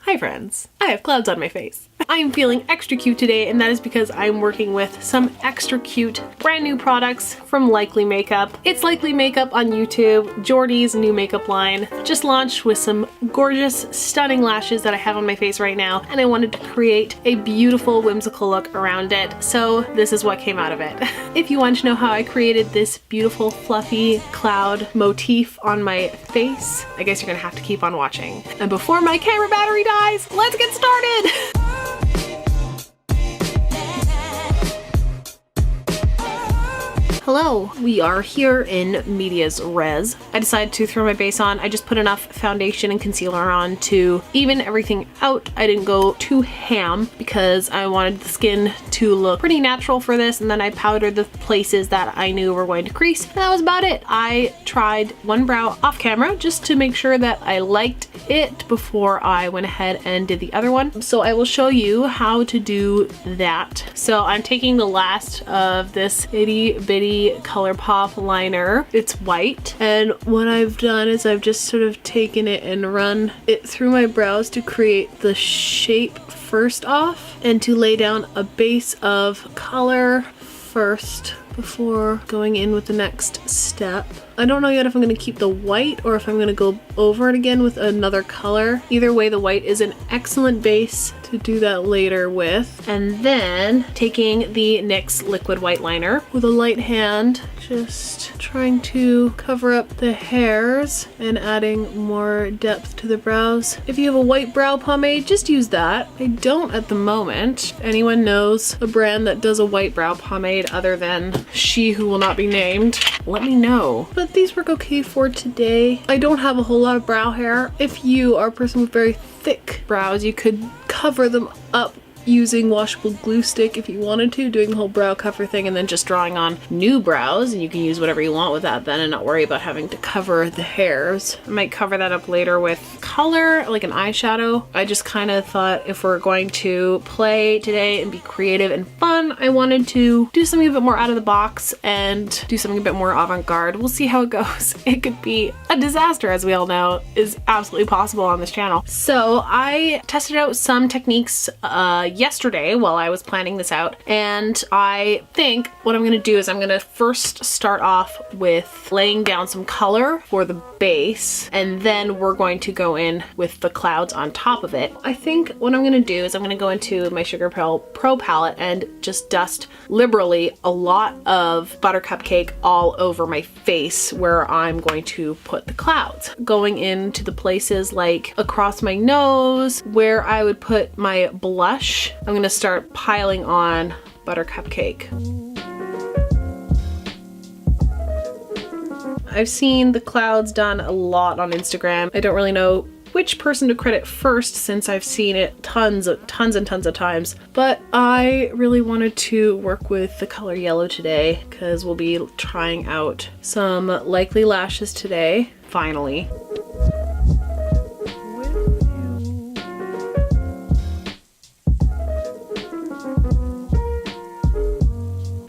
Hi friends, I have clouds on my face. I am feeling extra cute today, and that is because I'm working with some extra cute brand new products from Likely Makeup. It's Likely Makeup on YouTube, Jordy's new makeup line. Just launched with some gorgeous, stunning lashes that I have on my face right now, and I wanted to create a beautiful, whimsical look around it, so this is what came out of it. If you want to know how I created this beautiful, fluffy cloud motif on my face, I guess you're gonna have to keep on watching. And before my camera battery dies, let's get started! Hello, we are here in medias res. I decided to throw my base on. I just put enough foundation and concealer on to even everything out. I didn't go too ham because I wanted the skin to look pretty natural for this, and then I powdered the places that I knew were going to crease, and that was about it. I tried one brow off camera just to make sure that I liked it before I went ahead and did the other one. So I will show you how to do that. So I'm taking the last of this itty bitty Colourpop liner. It's white, and what I've done is I've just sort of taken it and run it through my brows to create the shape first off and to lay down a base of color first before going in with the next step. I don't know yet if I'm going to keep the white or if I'm going to go over it again with another color. Either way, the white is an excellent base to do that later with. And then taking the NYX liquid white liner with a light hand, just trying to cover up the hairs and adding more depth to the brows. If you have a white brow pomade, just use that. I don't at the moment. If anyone knows a brand that does a white brow pomade other than she who will not be named, let me know. But these work okay for today. I don't have a whole lot of brow hair. If you are a person with very thick brows, you could cover them up using washable glue stick if you wanted to, doing the whole brow cover thing and then just drawing on new brows, and you can use whatever you want with that then and not worry about having to cover the hairs. I might cover that up later with color, like an eyeshadow. I just kind of thought if we're going to play today and be creative and fun, I wanted to do something a bit more out of the box and do something a bit more avant-garde. We'll see how it goes. It could be a disaster, as we all know is absolutely possible on this channel. So I tested out some techniques yesterday while I was planning this out, and I think what I'm gonna do is I'm gonna first start off with laying down some color for the base, and then we're going to go in with the clouds on top of it. I think what I'm gonna do is I'm gonna go into my Sugarpill Pro palette and just dust liberally a lot of Buttercupcake all over my face where I'm going to put the clouds. Going into the places like across my nose where I would put my blush, I'm gonna start piling on Buttercupcake. I've seen the clouds done a lot on Instagram. I don't really know which person to credit first since I've seen it tons and tons of times, but I really wanted to work with the color yellow today because we'll be trying out some Likely lashes today, finally.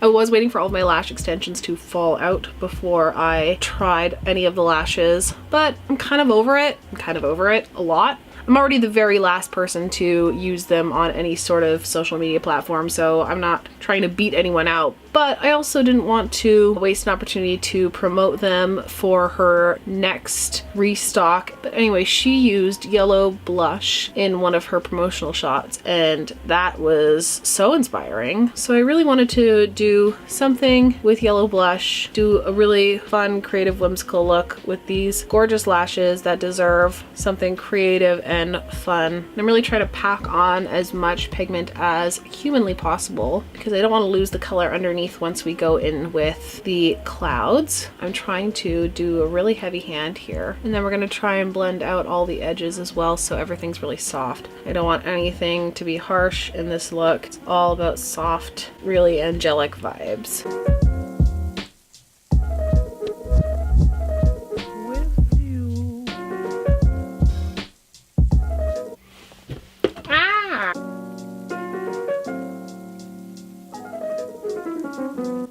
I was waiting for all of my lash extensions to fall out before I tried any of the lashes, but I'm kind of over it. I'm kind of over it a lot. I'm already the very last person to use them on any sort of social media platform, so I'm not trying to beat anyone out. But I also didn't want to waste an opportunity to promote them for her next restock. But anyway, she used yellow blush in one of her promotional shots, and that was so inspiring. So I really wanted to do something with yellow blush, do a really fun, creative, whimsical look with these gorgeous lashes that deserve something creative and fun. I'm really trying to pack on as much pigment as humanly possible because I don't want to lose the color underneath once we go in with the clouds. I'm trying to do a really heavy hand here, and then we're going to try and blend out all the edges as well so everything's really soft. I don't want anything to be harsh in this look. It's all about soft, really angelic vibes.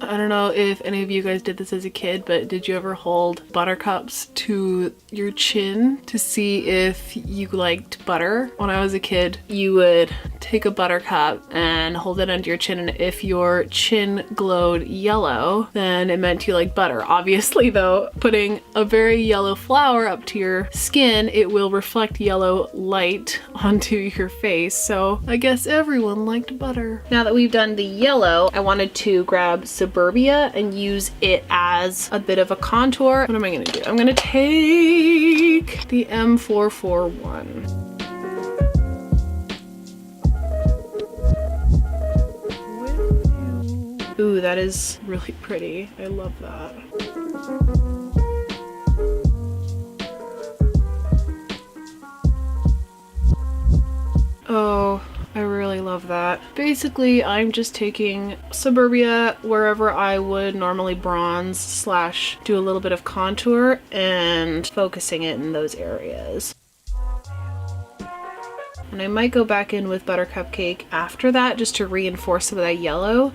I don't know know if any of you guys did this as a kid, but did you ever hold buttercups to your chin to see if you liked butter? When I was a kid, you would take a buttercup and hold it under your chin, and if your chin glowed yellow, then it meant you liked butter. Obviously though, putting a very yellow flower up to your skin, it will reflect yellow light onto your face. So I guess everyone liked butter. Now that we've done the yellow, I wanted to grab Suburbia and use it as a bit of a contour. What am I gonna do? I'm gonna take the M441. Ooh, that is really pretty. I love that. Oh, I really love that. Basically, I'm just taking Suburbia wherever I would normally bronze slash do a little bit of contour and focusing it in those areas. And I might go back in with Buttercupcake after that just to reinforce some of that yellow.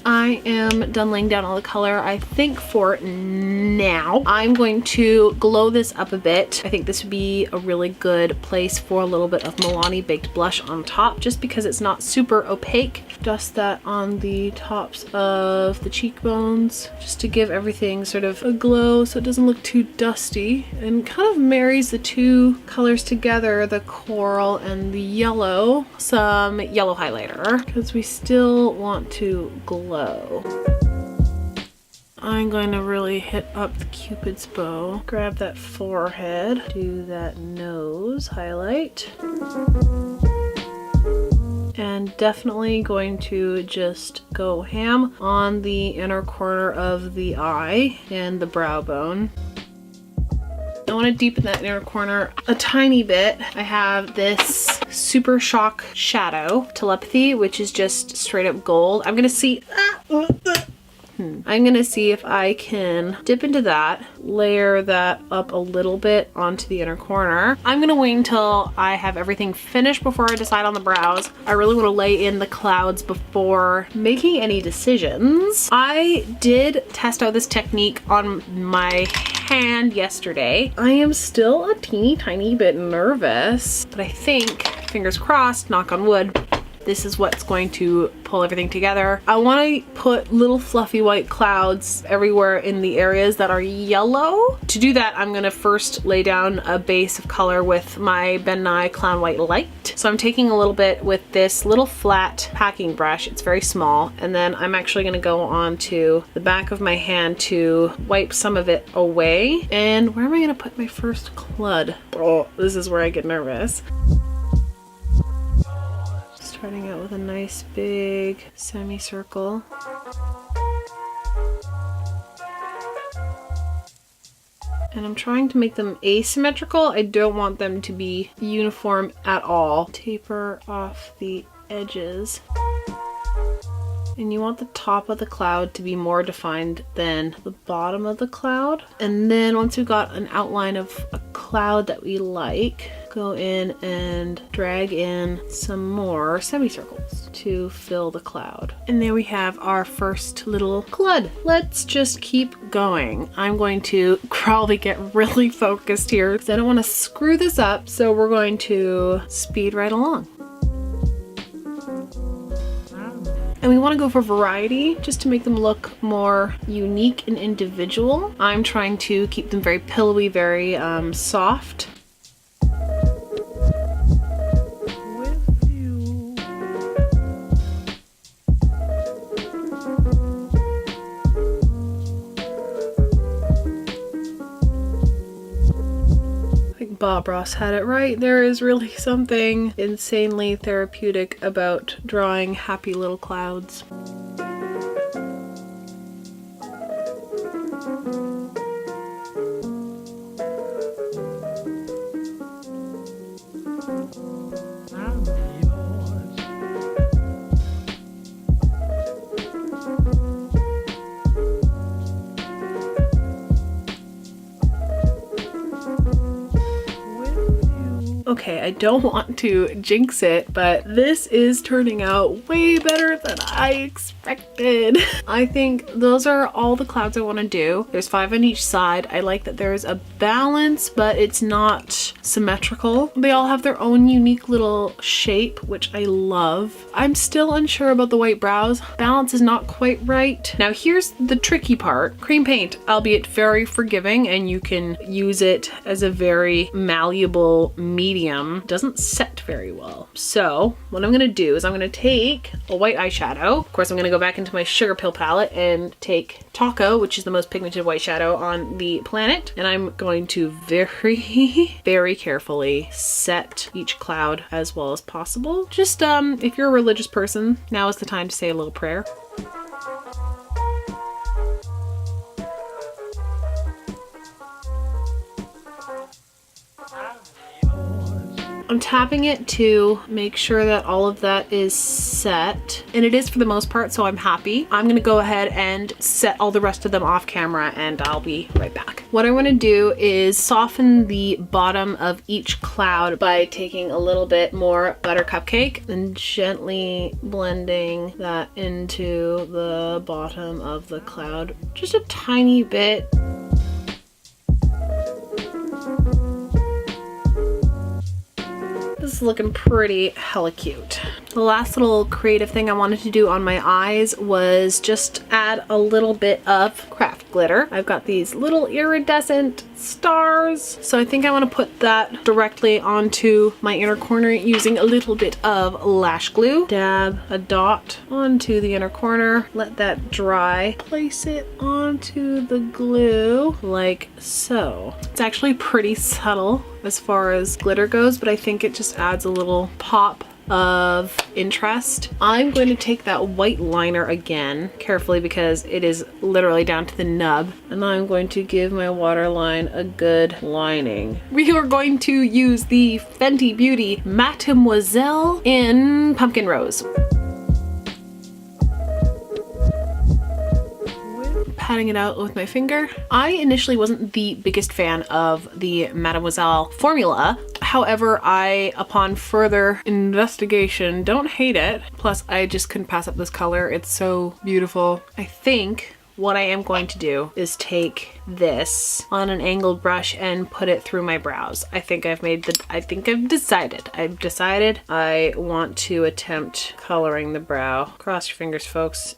I am done laying down all the color, I think, for now. I'm going to glow this up a bit. I think this would be a really good place for a little bit of Milani Baked Blush on top, just because it's not super opaque. Dust that on the tops of the cheekbones, just to give everything sort of a glow so it doesn't look too dusty, and kind of marries the two colors together, the coral and the yellow. Some yellow highlighter, because we still want to glow. I'm going to really hit up the Cupid's bow, grab that forehead, do that nose highlight, and definitely going to just go ham on the inner corner of the eye and the brow bone. I want to deepen that inner corner a tiny bit. I have this Super Shock shadow, Telepathy, which is just straight up gold. I'm gonna see if I can dip into that, layer that up a little bit onto the inner corner. I'm gonna wait until I have everything finished before I decide on the brows. I really want to lay in the clouds before making any decisions. I did test out this technique on my hand yesterday. I am still a teeny tiny bit nervous, but I think, fingers crossed, knock on wood, this is what's going to pull everything together. I want to put little fluffy white clouds everywhere in the areas that are yellow. To do that, I'm going to first lay down a base of color with my Ben Nye Clown White Light. So I'm taking a little bit with this little flat packing brush. It's very small. And then I'm actually going to go onto the back of my hand to wipe some of it away. And where am I going to put my first cloud? Oh, this is where I get nervous. Starting out with a nice big semicircle. And I'm trying to make them asymmetrical. I don't want them to be uniform at all. Taper off the edges. And you want the top of the cloud to be more defined than the bottom of the cloud. And then once we've got an outline of a cloud that we like, go in and drag in some more semicircles to fill the cloud. And there we have our first little cloud. Let's just keep going. I'm going to probably get really focused here because I don't want to screw this up. So we're going to speed right along. And we want to go for variety just to make them look more unique and individual. I'm trying to keep them very pillowy, very soft. Bob Ross had it right. There is really something insanely therapeutic about drawing happy little clouds. Okay, I don't want to jinx it, but this is turning out way better than I expected. I think those are all the clouds I want to do. There's 5 on each side. I like that there's a balance, but it's not symmetrical. They all have their own unique little shape, which I love. I'm still unsure about the white brows. Balance is not quite right. Now here's the tricky part. Cream paint, albeit very forgiving, and you can use it as a very malleable medium, doesn't set very well. So what I'm gonna do is I'm gonna take a white eyeshadow. Of course, I'm gonna go back into my Sugarpill palette and take Tako, which is the most pigmented white shadow on the planet. And I'm going to very carefully set each cloud as well as possible. Just if you're a religious person, now is the time to say a little prayer. I'm tapping it to make sure that all of that is set, and it is for the most part, so I'm happy. I'm gonna go ahead and set all the rest of them off camera and I'll be right back. What I wanna do is soften the bottom of each cloud by taking a little bit more Buttercupcake and gently blending that into the bottom of the cloud, just a tiny bit. This is looking pretty hella cute. The last little creative thing I wanted to do on my eyes was just add a little bit of craft glitter. I've got these little iridescent stars, so I think I want to put that directly onto my inner corner using a little bit of lash glue. Dab a dot onto the inner corner, let that dry, place it onto the glue like so. It's actually pretty subtle as far as glitter goes, but I think it just adds a little pop of interest. I'm going to take that white liner again carefully because it is literally down to the nub, and I'm going to give my waterline a good lining. We are going to use the Fenty Beauty Mattemoiselle in Pumpkin Rose. Patting it out with my finger. I initially wasn't the biggest fan of the Mattemoiselle formula. However, I, upon further investigation, don't hate it. Plus, I just couldn't pass up this color. It's so beautiful. I think what I am going to do is take this on an angled brush and put it through my brows. I've decided I want to attempt coloring the brow. Cross your fingers, folks.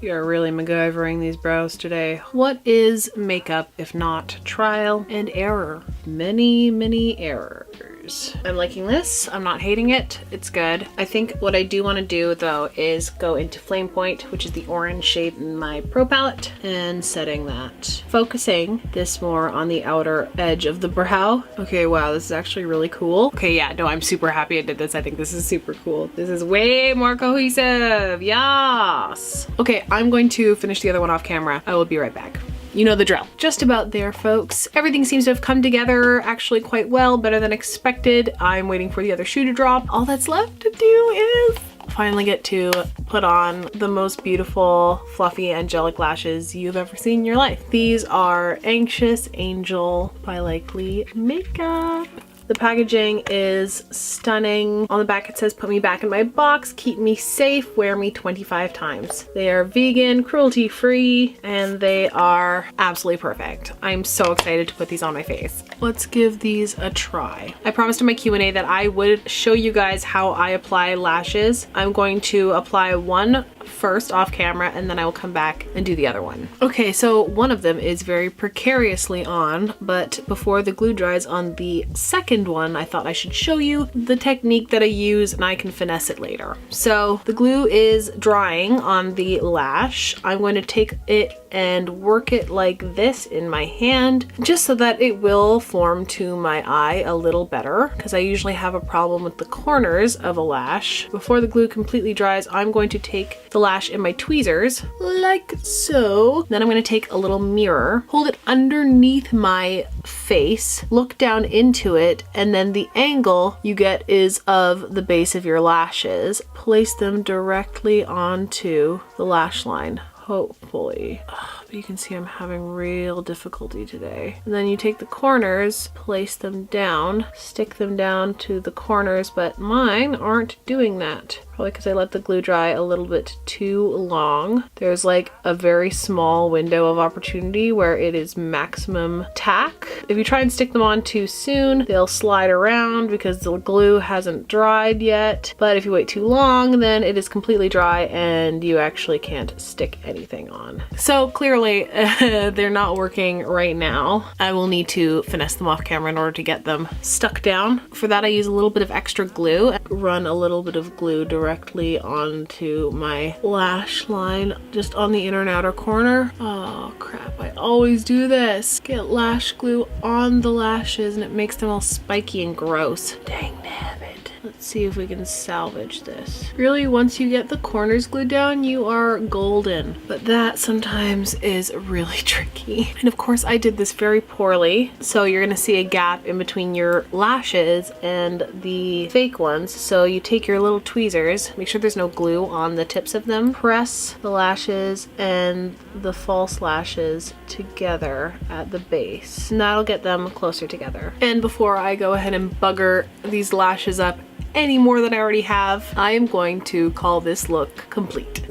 You're really MacGyvering these brows today. What is makeup if not trial and error? Many errors. I'm liking this. I'm not hating it. It's good. I think what I do want to do though is go into Flamepoint, which is the orange shade in my Pro palette, and setting that. Focusing this more on the outer edge of the brow. Okay, wow, this is actually really cool. Okay, yeah, no, I'm super happy I did this. I think this is super cool. This is way more cohesive. Yes. Okay, I'm going to finish the other one off camera. I will be right back. You know the drill. Just about there, folks. Everything seems to have come together actually quite well, better than expected. I'm waiting for the other shoe to drop. All that's left to do is finally get to put on the most beautiful, fluffy, angelic lashes you've ever seen in your life. These are Anxious Angel by Likely Makeup. The packaging is stunning. On the back it says, "Put me back in my box, keep me safe, wear me 25 times." They are vegan, cruelty-free, and they are absolutely perfect. I'm so excited to put these on my face. Let's give these a try. I promised in my Q&A that I would show you guys how I apply lashes. I'm going to apply one first off camera and then I will come back and do the other one. Okay, so one of them is very precariously on, but before the glue dries on the second one, I thought I should show you the technique that I use and I can finesse it later. So the glue is drying on the lash. I'm going to take it and work it like this in my hand, just so that it will form to my eye a little better, because I usually have a problem with the corners of a lash. Before the glue completely dries, I'm going to take the lash in my tweezers, like so. Then I'm going to take a little mirror, hold it underneath my face, look down into it, and then the angle you get is of the base of your lashes. Place them directly onto the lash line. hopefully. But you can see I'm having real difficulty today. And then you take the corners, place them down, stick them down to the corners, but mine aren't doing that. Probably because I let the glue dry a little bit too long. There's like a very small window of opportunity where it is maximum tack. If you try and stick them on too soon, they'll slide around because the glue hasn't dried yet. But if you wait too long, then it is completely dry and you actually can't stick anything on. So clearly they're not working right now. I will need to finesse them off camera in order to get them stuck down. For that I use a little bit of extra glue. Run a little bit of glue directly onto my lash line, just on the inner and outer corner. Oh crap, I always do this. Get lash glue on the lashes and it makes them all spiky and gross. Dang nabbit. Let's see if we can salvage this. Really, once you get the corners glued down, you are golden. But that sometimes is really tricky. And of course, I did this very poorly. So you're gonna see a gap in between your lashes and the fake ones. So you take your little tweezers, make sure there's no glue on the tips of them, press the lashes and the false lashes together at the base. And that'll get them closer together. And before I go ahead and bugger these lashes up any more than I already have, I am going to call this look complete.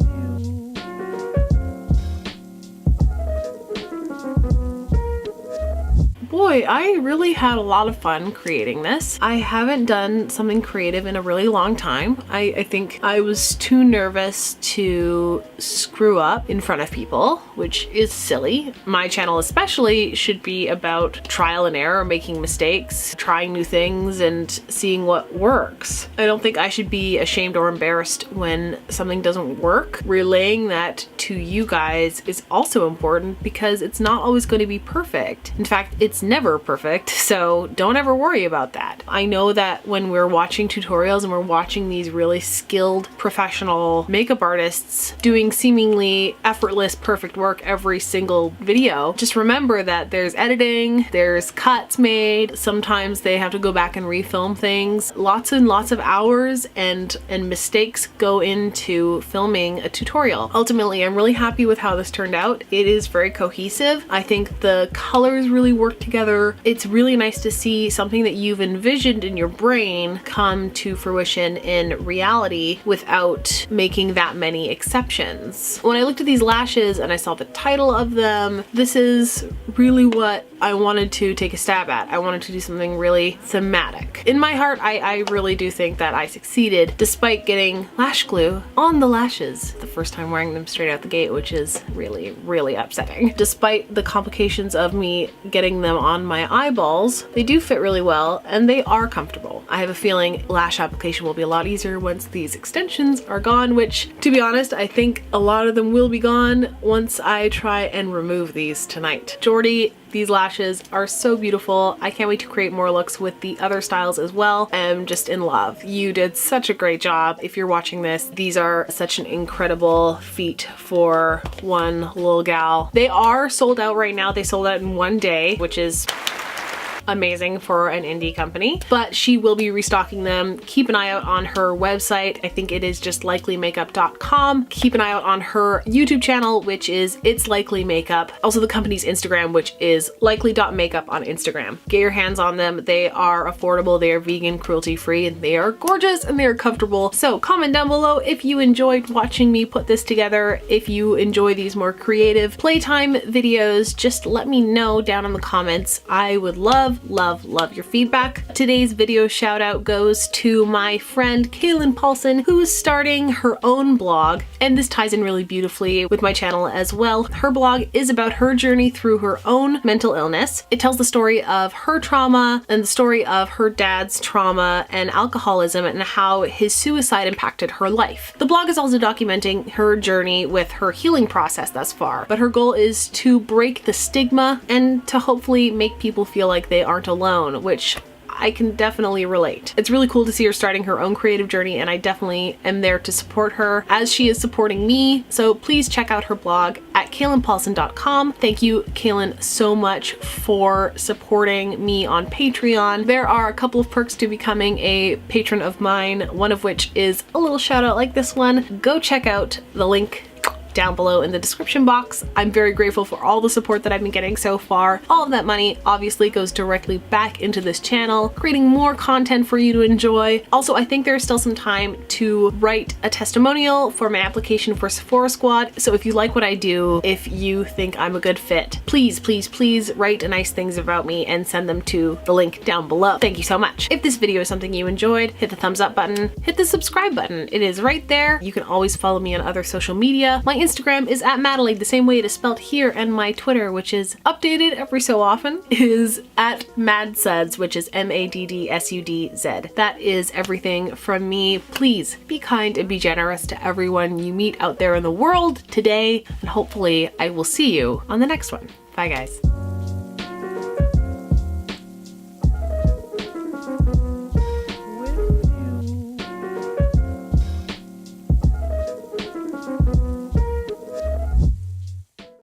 Boy, I really had a lot of fun creating this. I haven't done something creative in a really long time. I think I was too nervous to screw up in front of people, which is silly. My channel especially should be about trial and error, making mistakes, trying new things, and seeing what works. I don't think I should be ashamed or embarrassed when something doesn't work. Relaying that to you guys is also important because it's not always going to be perfect. In fact, it's never perfect, so don't ever worry about that. I know that when we're watching tutorials and we're watching these really skilled professional makeup artists doing seemingly effortless perfect work every single video, just remember that there's editing, there's cuts made, sometimes they have to go back and refilm things. Lots and lots of hours and mistakes go into filming a tutorial. Ultimately, I'm really happy with how this turned out. It is very cohesive. I think the colors really work together. It's really nice to see something that you've envisioned in your brain come to fruition in reality without making that many exceptions. When I looked at these lashes and I saw the title of them, this is really what I wanted to take a stab at. I wanted to do something really thematic. In my heart, I really do think that I succeeded despite getting lash glue on the lashes the first time wearing them straight out the gate, which is really, really upsetting. Despite the complications of me getting them on my eyeballs, they do fit really well and they are comfortable. I have a feeling lash application will be a lot easier once these extensions are gone, which, to be honest, I think a lot of them will be gone once I try and remove these tonight. Jordy, these lashes are so beautiful. I can't wait to create more looks with the other styles as well. I'm just in love. You did such a great job. If you're watching this, these are such an incredible feat for one little gal. They are sold out right now. They sold out in one day, which is amazing for an indie company, but she will be restocking them. Keep an eye out on her website. I think it is just likelymakeup.com. Keep an eye out on her YouTube channel, which is It's Likely Makeup. Also the company's Instagram, which is likely.makeup on Instagram. Get your hands on them. They are affordable, they are vegan, cruelty-free, and they are gorgeous and they are comfortable. So comment down below if you enjoyed watching me put this together. If you enjoy these more creative playtime videos, just let me know down in the comments. I would love your feedback. Today's video shout out goes to my friend Kaylin Paulson, who is starting her own blog, and this ties in really beautifully with my channel as well. Her blog is about her journey through her own mental illness. It tells the story of her trauma and the story of her dad's trauma and alcoholism and how his suicide impacted her life. The blog is also documenting her journey with her healing process thus far, but her goal is to break the stigma and to hopefully make people feel like they aren't alone, which I can definitely relate. It's really cool to see her starting her own creative journey, and I definitely am there to support her as she is supporting me. So please check out her blog at KAYLIN'Paulson.com. Thank you, Kaylin, so much for supporting me on Patreon. There are a couple of perks to becoming a patron of mine, one of which is a little shout out like this one. Go check out the link down below in the description box. I'm very grateful for all the support that I've been getting so far. All of that money obviously goes directly back into this channel, creating more content for you to enjoy. Also, I think there's still some time to write a testimonial for my application for SEPHORASQUAD. So if you like what I do, if you think I'm a good fit, please, please, please write nice things about me and send them to the link down below. Thank you so much. If this video is something you enjoyed, hit the thumbs up button, hit the subscribe button. It is right there. You can always follow me on other social media. My Instagram is at Madelaide, the same way it is spelled here, and my Twitter, which is updated every so often, is at MadSuds, which is MADDSUDZ. That is everything from me. Please be kind and be generous to everyone you meet out there in the world today, and hopefully I will see you on the next one. Bye guys.